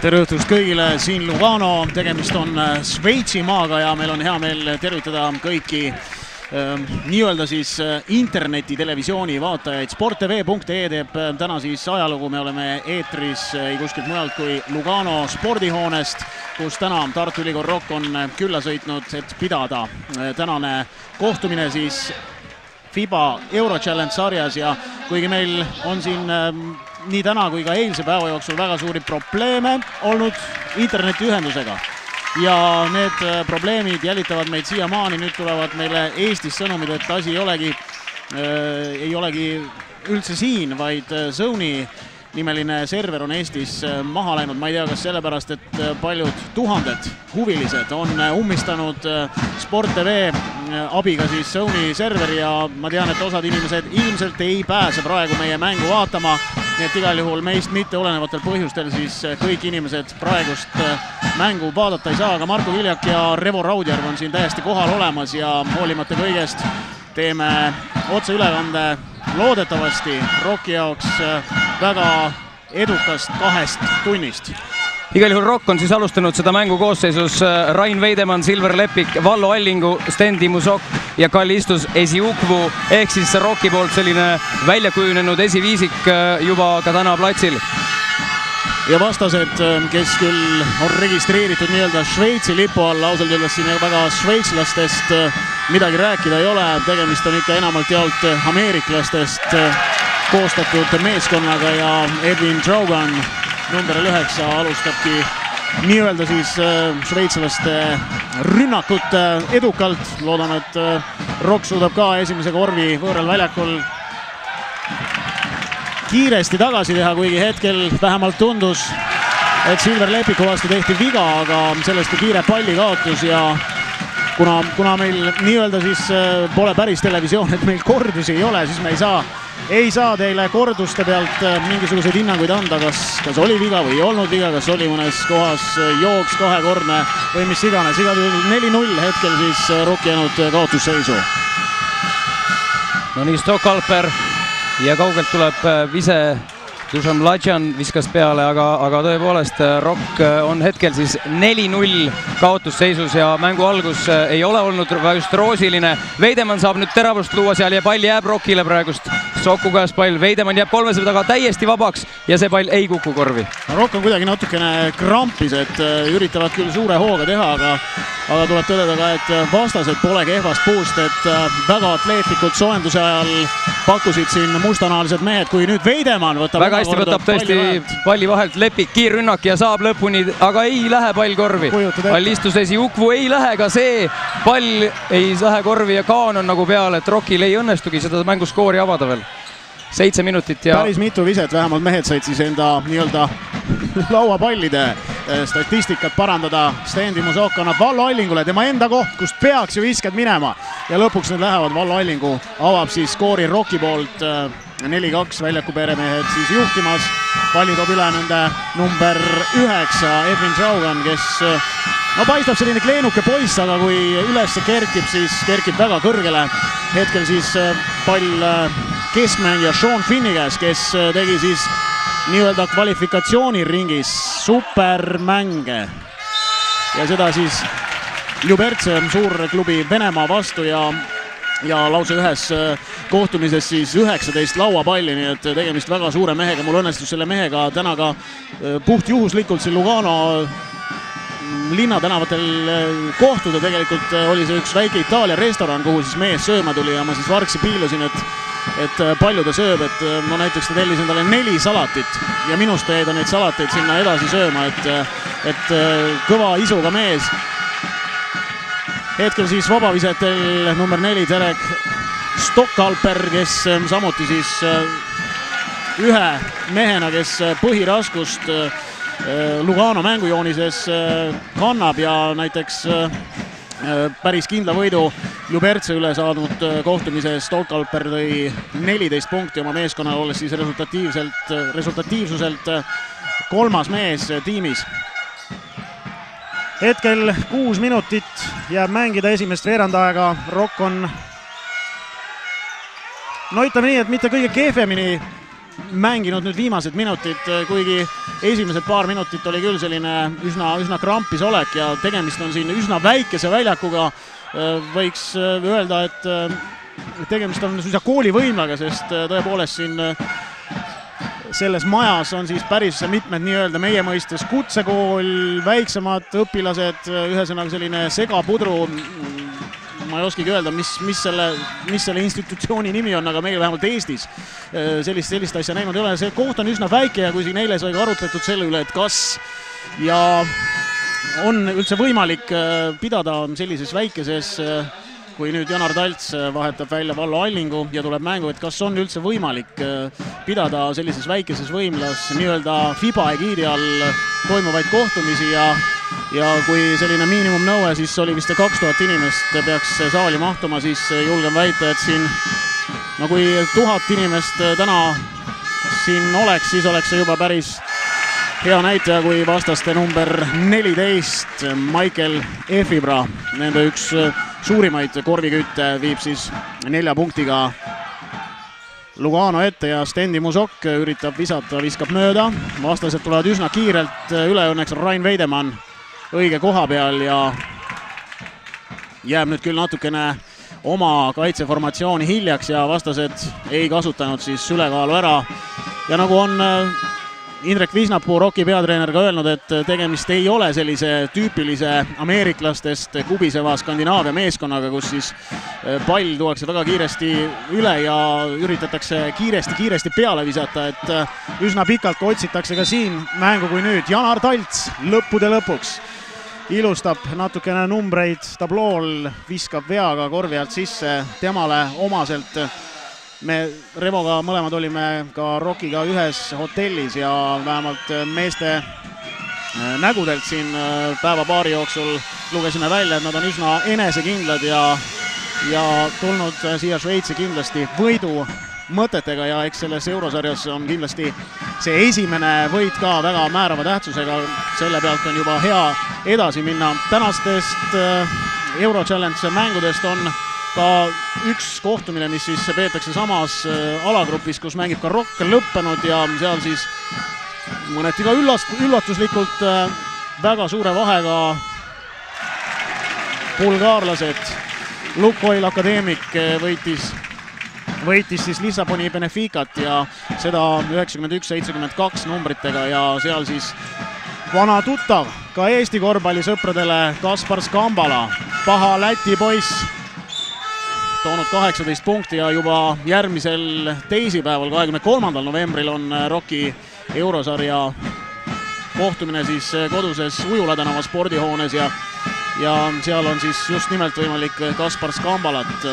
Tere õhtust kõigile, siin Lugano, tegemist on Šveitsi maaga ja meil on hea meel tervitada kõiki nii-öelda siis internetitelevisiooni vaatajaid. Sporttv.ee teeb täna siis ajalugu, me oleme eetris ei kuskilt mujalt kui Lugano spordihoonest, kus täna Tartu Ülikool Rock on külla sõitnud, et pidada tänane kohtumine siis FIBA Euro Challenge sarjas ja kuigi meil on siin nii täna kui ka eilse päeva jooksul väga suuri probleeme olnud internetiühendusega. Ja need probleemid jälitavad meid siiamaani, nüüd tulevad meile Eestis sõnumid, et asi ei olegi üldse siin, vaid Sony nimeline server on Eestis maha läinud. Ma ei tea, kas sellepärast, et paljud tuhanded huvilised on ummistanud Sport TV abiga siis Sony serveri ja ma tean, et osad inimesed ilmselt ei pääse praegu meie mängu vaatama. Nii et igal juhul meist mitte olenevatel põhjustel siis kõik inimesed praegust mängu vaadata ei saa, aga Marko Viljak ja Revo Raudjärv on siin täiesti kohal olemas ja hoolimata kõigest teeme otseülekande loodetavasti Rocki jaoks väga edukast 2 tunnist. Igal juhul Rock on siis alustanud seda mängu koosseisus Rain Veidemann, Silver Lepik, Vallo Allingu, Sten Timmusok ja Kallistus Esiukvu ehk siis Rocki poolt selline väljakujunenud esiviisik juba ka täna platsil. Ja vastased, kes küll on registreeritud nii-öelda Šveitsi lipu all, ausalt öeldes siin väga šveitslastest midagi rääkida ei ole, tegemist on ikka enamalt jaolt ameeriklastest koostatud meeskonnaga ja Edwin Draugan number 9 alustabki nii-öelda siis šveitslaste rünnakut edukalt. Loodan, et Rock suudab ka esimese korvi võõral väljakul kiiresti tagasi teha, kuigi hetkel vähemalt tundus, et Silver Lepiku vastu tehti viga, aga sellest kiire palli kaotus ja kuna meil nii-öelda siis pole päris televisioon, et meil kordusi ei ole, siis me ei saa teile korduste pealt mingisuguseid hinnanguid anda, kas oli viga või ei olnud viga, kas oli mõnes kohas jooks kahekordne või mis iganes. Igal juhul 4-0 hetkel siis Rock jäänud kaotusseisu. No nii, Stockalper ja kaugelt tuleb vise. Dušan Mladjan viskas peale, aga tõepoolest Rock on hetkel siis 4-0 kaotusseisus ja mängu algus ei ole olnud just roosiline. Veidemann saab nüüd teravust luua seal ja pall jääb Rockile praegust. Soku käes pall, Veidemann jääb 300 taga täiesti vabaks ja see pall ei kuku korvi. Rock on kuidagi natukene krampis, et üritavad küll suure hooga teha, aga tuleb tõdeda ka, et vastased pole kehvast puust, et väga atleetlikult soojenduse ajal pakkusid siin mustanahalised mehed, kui nüüd Veidemann võtab väga hästi võtab tõesti palli vahelt, Lepik kiirrünnak ja saab lõpuni, aga ei lähe pall korvi. Kallistus Esiukvu ei lähe ka see, pall ei lähe korvi ja Kaan on nagu peal, et Rockil ei õnnestugi seda mänguskoori avada veel. 7 minutit ja päris mitu viset, vähemalt mehed said siis enda nii-öelda lauapallide statistikat parandada. Sten Timmusok annab Vallo Allingule tema enda koht, kust peaks ju visked minema ja lõpuks need lähevad. Vallo Allingu avab siis skoori Rocki poolt 4-2, väljaku peremehed siis juhtimas. Palli toob üle nende number 9 Edwin Draugan, kes paistab selline kleenuke poiss, aga kui üles kerkib, siis kerkib väga kõrgele. Hetkel siis pall keskmängija Sean Finni käes, kes tegi siis nii-öelda kvalifikatsiooniringis supermänge ja seda siis Ljubetse suurklubi Venemaa vastu ja lausa ühes kohtumises siis 19 lauapalli, nii et tegemist väga suure mehega. Mul õnnestus selle mehega täna ka puht juhuslikult siin Lugano linnatänavatel kohtuda. Tegelikult oli see üks väike Itaalia restoran, kuhu siis mees sööma tuli ja ma siis vargsi piilusin, et palju ta sööb, et no näiteks ta tellis endale 4 salatit ja minust jäi ta neid salateid sinna edasi sööma, et kõva isuga mees. Hetkel siis vabavisetel number 4 Derek Stockalper, kes samuti siis ühe mehena, kes põhiraskust Lugano mängujoonises kannab ja näiteks päris kindla võidu Ljubetse üle saadud kohtumise Stockalper tõi 14 punkti oma meeskonnal, olles siis resultatiivsuselt 3. mees tiimis. Hetkel 6 minutit jääb mängida esimest veerandaega. Rock on, no ütleme nii, et mitte kõige kehvemini mänginud nüüd viimased minutid, kuigi esimesed paar minutit oli küll selline üsna krampis olek ja tegemist on siin üsna väikese väljakuga. Võiks öelda, et tegemist on suisa koolivõimlaga, sest tõepoolest siin selles majas on siis päris mitmed nii-öelda meie mõistes kutsekool, väiksemad õpilased, ühesõnaga selline segapudru. Ma ei oskagi öelda, mis selle institutsiooni nimi on, aga meil vähemalt Eestis sellist asja näinud ei ole. See koht on üsna väike ja kui siin eile sai ka arutletud selle üle, et kas ja on üldse võimalik pidada sellises väikeses, kui nüüd Janar Talts vahetab välja Vallo Allingu ja tuleb mängu, et kas on üldse võimalik pidada sellises väikeses võimlas nii-öelda FIBA egiidi all toimuvaid kohtumisi ja kui selline miinimumnõue, siis oli vist 2000 inimest peaks saali mahtuma, siis julgen väita, et siin, no kui 1000 inimest täna siin oleks, siis oleks see juba päris hea näitaja, kui vastaste number 14, Michael Efibra, nende üks suurimaid korvikütte viib siis 4 punktiga Lugano ette ja Stendi Musok üritab visata, viskab mööda. Vastased tulevad üsna kiirelt üle, õnneks Rain Veidemann õige koha peal ja jääb nüüd küll natukene oma kaitseformatsiooni hiljaks ja vastased ei kasutanud siis ülekaalu ära. Ja nagu on Indrek Visnapuu, Rocki peatreener ka öelnud, et tegemist ei ole sellise tüüpilise ameeriklastest kubiseva Skandinaavia meeskonnaga, kus siis pall tuuakse väga kiiresti üle ja üritatakse kiiresti peale visata, et üsna pikalt otsitakse ka siin mängu kui nüüd. Janar Talts lõppude lõpuks ilustab natukene numbreid tablool, viskab veaga korvi alt sisse temale omaselt. Me Revoga mõlemad olime ka Rockiga ühes hotellis ja vähemalt meeste nägudelt siin päeva-paari jooksul lugesime välja, et nad on üsna enesekindlad ja tulnud siia Šveitsi kindlasti võidu mõtetega ja eks selles eurosarjas on kindlasti see esimene võit ka väga määrava tähtsusega. Selle pealt on juba hea edasi minna. Tänastest Euro Challenge mängudest on ka üks kohtumine, mis siis peetakse samas alagrupis, kus mängib ka Rock lõppenud ja seal siis mõneti ka üllatuslikult väga suure vahega bulgaarlased. Lukoil Akadeemik võitis siis Lissaboni Beneficat ja seda 91-72 numbritega ja seal siis vana tuttav ka Eesti korvpallisõpradele Kaspar Skambala, paha Läti poiss, toonud 18 punkti ja juba järgmisel teisipäeval, 23. novembril on Rocki eurosarja kohtumine siis koduses Ujula tänava spordihoones ja seal on siis just nimelt võimalik Kaspar Skambalat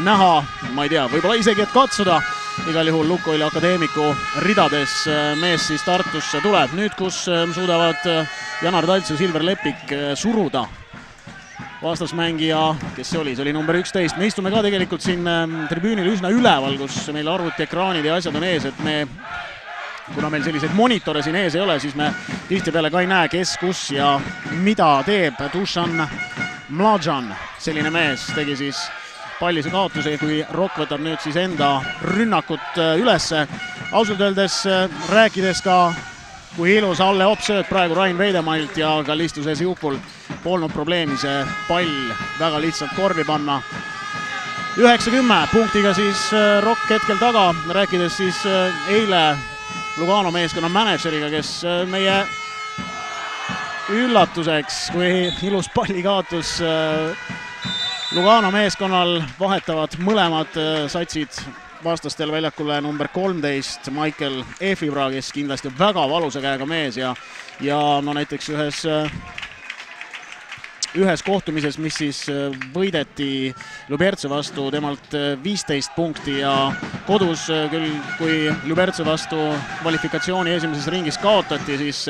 näha, ma ei tea, võib-olla isegi, et katsuda. Igal juhul Lukoili Akadeemiku ridades mees siis Tartusse tuleb. Nüüd, kus suudavad Janar Talts ja Silver Lepik suruda vastasmängija, kes see oli? See oli number 11. Me istume ka tegelikult siin tribüünil üsna üleval, kus meil arvutiekraanid ja asjad on ees, et kuna meil selliseid monitore siin ees ei ole, siis me tihtipeale ka ei näe, kes, kus ja mida teeb. Dušan Mlađan, selline mees, tegi siis pallise kaotuse, kui Rock võtab nüüd siis enda rünnakut ülesse. Ausalt öeldes rääkides ka, kui ilus Alle Opp sööd praegu Rain Veidemannilt ja ka listuses Jupul polnud probleemi see pall väga lihtsalt korvi panna. 90 punktiga siis Rock hetkel taga, rääkides siis eile Lugano meeskonna mänedžeriga, kes meie üllatuseks, kui ilus pallikaotus Lugano meeskonnal vahetavad mõlemad satsid vastastel väljakule number 13 Michael Efibra, kes kindlasti väga valusa käega mees ja no näiteks ühes kohtumises, mis siis võideti Ljubertse vastu, temalt 15 punkti ja kodus küll, kui Ljubertse vastu kvalifikatsiooni esimeses ringis kaotati, siis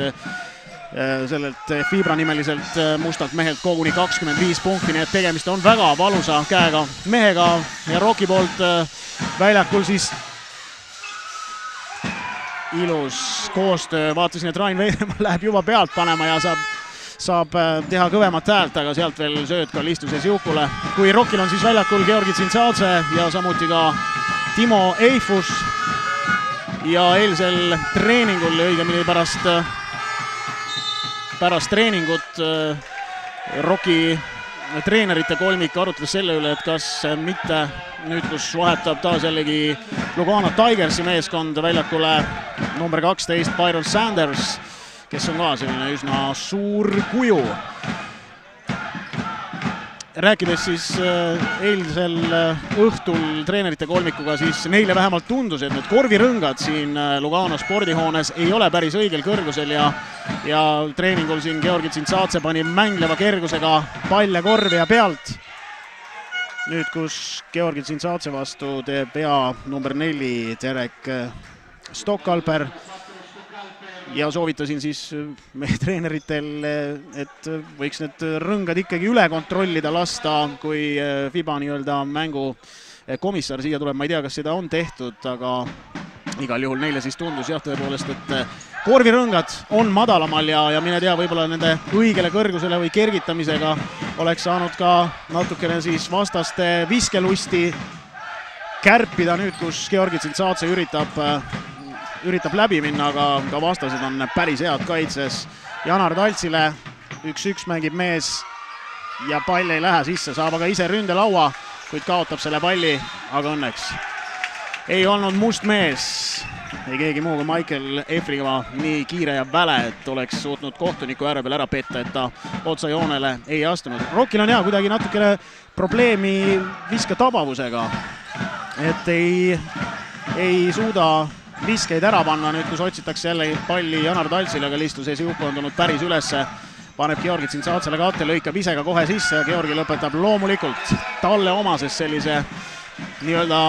sellelt Fibra nimeliselt mustalt mehelt koguni 25 punkti, nii et tegemist on väga valusa käega mehega ja Rocki poolt väljakul siis ilus koostöö. Vaatasin, et Rain Veidemann läheb juba pealt panema ja saab teha kõvemat häält, aga sealt veel sööd ka listuses Jukule. Kui Rockil on siis väljakul Georgi Tsintsadze ja samuti ka Timo Eifus, ja eilsel treeningul õigemini pärast treeningut Rocki treenerite kolmik arutles selle üle, et kas mitte nüüd, kus vahetab taas jällegi Lugano Tigersi meeskond väljakule number 12 Byron Sanders, kes on ka selline üsna suur kuju. Rääkides siis eilsel õhtul treenerite kolmikuga, siis neile vähemalt tundus, et need korvirõngad siin Lugano spordihoones ei ole päris õigel kõrgusel ja treeningul siin Georgi Tsintsadze pani mängleva kergusega palle korvi ja pealt. Nüüd, kus Georgi Tsintsadze vastu teeb vea number 4 Derek Stockalper ja soovitasin siis meie treeneritel, et võiks need rõngad ikkagi üle kontrollida lasta, kui FIBA nii-öelda mängu komissar siia tuleb. Ma ei tea, kas seda on tehtud, aga igal juhul neile siis tundus jah tõepoolest, et korvirõngad on madalamal ja mine tea, võib-olla nende õigele kõrgusele või kergitamisega oleks saanud ka natukene siis vastaste viskelusti kärpida nüüd, kus Georgi Tsintsadze üritab läbi minna, aga vastased on päris head kaitses. Janar Taltsile 1-1 mängib mees ja pall ei lähe sisse, saab aga ise ründelaua, kuid kaotab selle palli, aga õnneks ei olnud must mees, ei keegi muu kui Michael Efriga nii kiire ja väle, et oleks suutnud kohtuniku ääre peal ära petta, et ta otsajoonele ei astunud. Rockil on kuidagi natukene probleemi viskatabavusega, et ei suuda viskeid ära panna nüüd, kus otsitakse jälle palli Janar Taltsile, aga listuses Juku on tulnud päris ülesse, paneb Georgi Tsintsadzele katte, lõikab ise ka kohe sisse ja Georgi lõpetab loomulikult talle omases sellise nii-öelda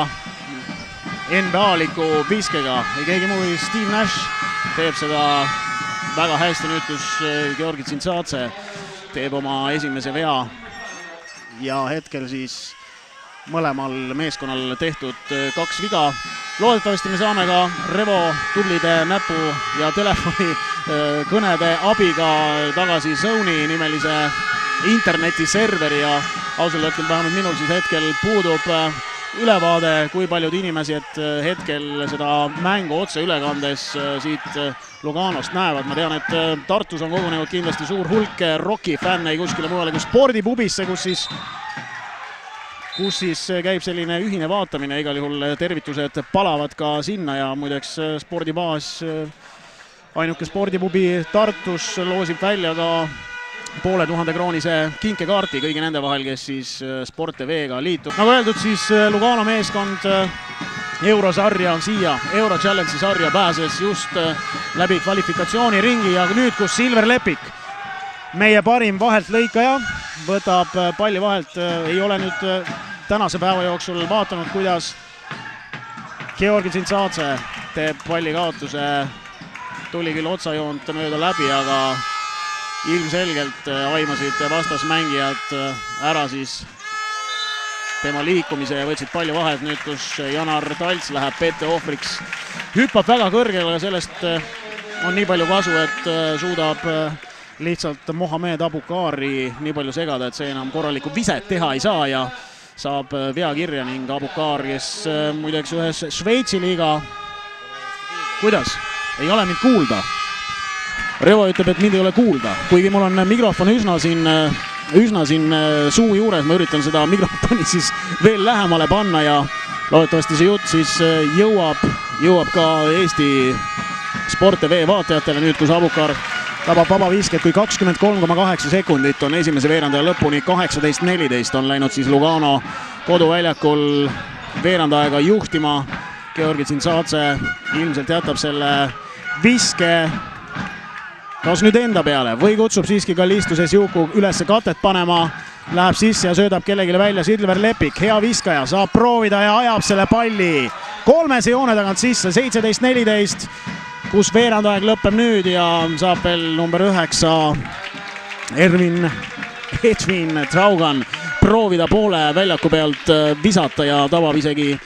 NBA-liku viskega. Ei keegi muu, Steve Nash teeb seda väga hästi nüüd, kus Georgi Tsintzadze teeb oma esimese vea ja hetkel siis mõlemal meeskonnal tehtud 2 viga. Loodetavasti me saame ka Revo tublide näpu ja telefoni kõnede abiga tagasi Zone'i nimelise internetiserveri ja ausalt öeldes vähemalt minul siis hetkel puudub ülevaade, kui paljud inimesi hetkel seda mängu otse ülekandes siit Luganost näevad. Ma tean, et Tartus on kogunenud kindlasti suur hulk Rocki fänne kuskile mujale kui spordipubisse, kus siis käib selline ühine vaatamine, igal juhul tervitused palavad ka sinna ja muideks spordibaas, ainuke spordipubi Tartus loosib välja ka 500 kroonise kinkekaarti kõigi nende vahel, kes siis Sport TV-ga liitub. Nagu öeldud, siis Lugano meeskond Eurosarja siia, Euro Challenge'i sarja pääses just läbi kvalifikatsiooniringi ja nüüd, kus Silver Lepik, meie parim vahelt lõikaja, võtab palli vahelt, ei ole nüüd tänase päeva jooksul vaatanud, kuidas Georgi Tsintsadze teeb palli kaotuse, tuli küll otsajoont mööda läbi, aga ilmselgelt aimasid vastasmängijad ära siis tema liikumise ja võtsid palli vahelt nüüd, kus Janar Talts läheb pette ohvriks. Hüppab väga kõrgele, sellest on nii palju kasu, et suudab lihtsalt Mohamed Abukari nii palju segada, et see enam korralikku viset teha ei saa ja saab vea kirja ning Abukar, kes muideks ühes Šveitsi liiga. Kuidas? Ei ole mind kuulda. Revo ütleb, et mind ei ole kuulda, kuigi mul on mikrofon üsna siin suu juures, ma üritan seda mikrofoni siis veel lähemale panna ja loodetavasti see jutt siis jõuab ka Eesti Sport TV vaatajatele nüüd, kus Abukar tabab vabavisket, kui 23,8 sekundit on esimese veerandaja lõpuni, 18-14 on läinud siis Lugano koduväljakul veerandajaga juhtima. Georgi Tsintsadze ilmselt jätab selle viske kas nüüd enda peale või kutsub siiski Kallistuses Juku üles katet panema, läheb sisse ja söödab kellegile välja. Silver Lepik, hea viskaja, saab proovida ja ajab selle palli kolmese joone tagant sisse, 17-14, kus veerandaeg lõpeb nüüd ja saab veel number 9 Edwin Traugan proovida poole väljaku pealt visata ja tabab isegi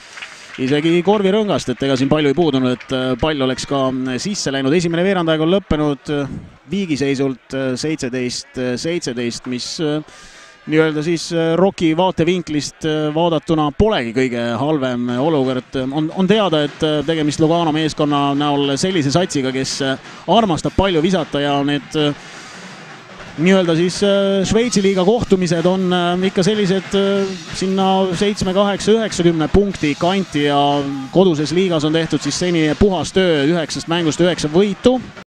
korvirõngast, et ega siin palju ei puudunud, et pall oleks ka sisse läinud. Esimene veerandaeg on lõppenud viigiseisult 17-17, mis nii-öelda siis Rocki vaatevinklist vaadatuna polegi kõige halvem olukord. On teada, et tegemist Lugano meeskonna näol sellise satsiga, kes armastab palju visata ja need nii-öelda siis Šveitsi liiga kohtumised on ikka sellised sinna 7, 8, 90 punkti kanti ja koduses liigas on tehtud siis seni puhas töö 9 mängust 9 võitu.